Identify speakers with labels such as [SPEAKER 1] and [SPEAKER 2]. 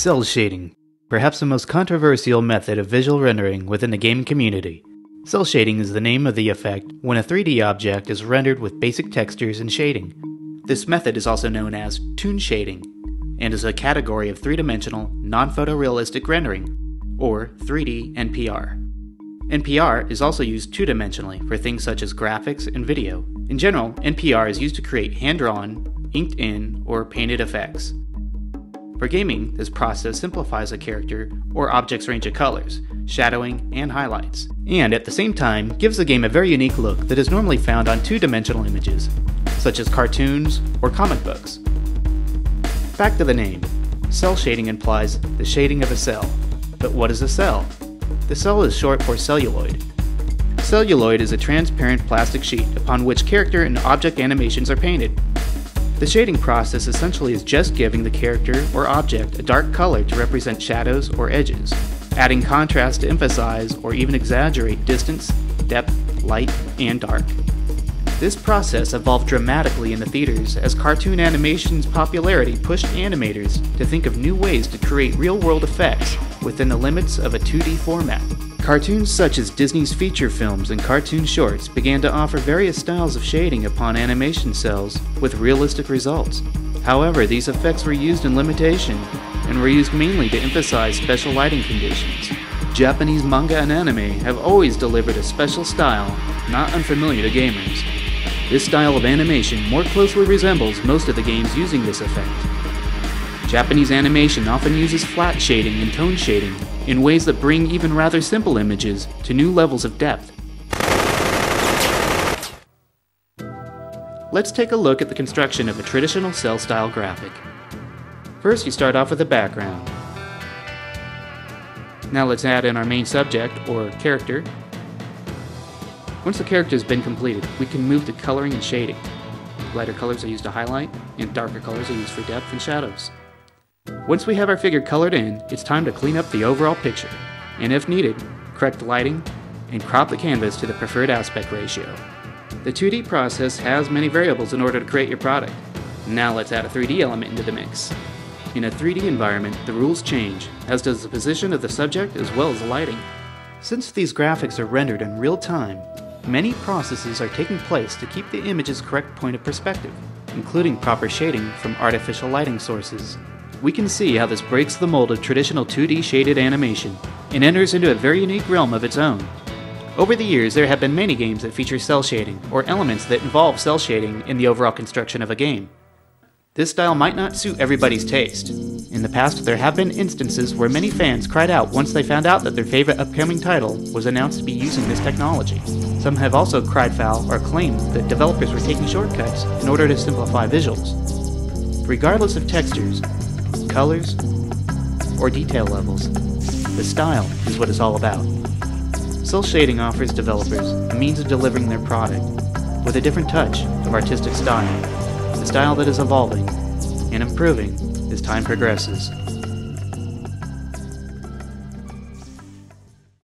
[SPEAKER 1] Cel shading, perhaps the most controversial method of visual rendering within the gaming community. Cel shading is the name of the effect when a 3D object is rendered with basic textures and shading. This method is also known as toon shading, and is a category of three-dimensional, non-photorealistic rendering, or 3D NPR. NPR is also used two-dimensionally for things such as graphics and video. In general, NPR is used to create hand-drawn, inked-in, or painted effects. For gaming, this process simplifies a character or object's range of colors, shadowing, and highlights, and at the same time gives the game a very unique look that is normally found on two-dimensional images, such as cartoons or comic books. Back to the name. Cel shading implies the shading of a cell. But what is a cell? The cell is short for celluloid. Celluloid is a transparent plastic sheet upon which character and object animations are painted. The shading process essentially is just giving the character or object a dark color to represent shadows or edges, adding contrast to emphasize or even exaggerate distance, depth, light, and dark. This process evolved dramatically in the theaters as cartoon animation's popularity pushed animators to think of new ways to create real-world effects within the limits of a 2D format. Cartoons such as Disney's feature films and cartoon shorts began to offer various styles of shading upon animation cells with realistic results. However, these effects were used in limitation and were used mainly to emphasize special lighting conditions. Japanese manga and anime have always delivered a special style not unfamiliar to gamers. This style of animation more closely resembles most of the games using this effect. Japanese animation often uses flat shading and tone shading in ways that bring even rather simple images to new levels of depth. Let's take a look at the construction of a traditional cel style graphic. First, you start off with a background. Now let's add in our main subject, or character. Once the character has been completed, we can move to coloring and shading. Lighter colors are used to highlight, and darker colors are used for depth and shadows. Once we have our figure colored in, it's time to clean up the overall picture, and if needed, correct the lighting, and crop the canvas to the preferred aspect ratio. The 2D process has many variables in order to create your product. Now let's add a 3D element into the mix. In a 3D environment, the rules change, as does the position of the subject as well as the lighting. Since these graphics are rendered in real time, many processes are taking place to keep the image's correct point of perspective, including proper shading from artificial lighting sources. We can see how this breaks the mold of traditional 2D shaded animation and enters into a very unique realm of its own. Over the years, there have been many games that feature cel shading, or elements that involve cel shading in the overall construction of a game. This style might not suit everybody's taste. In the past, there have been instances where many fans cried out once they found out that their favorite upcoming title was announced to be using this technology. Some have also cried foul or claimed that developers were taking shortcuts in order to simplify visuals. Regardless of textures, colors, or detail levels, the style is what it's all about. Cel shading offers developers a means of delivering their product with a different touch of artistic style, a style that is evolving and improving as time progresses.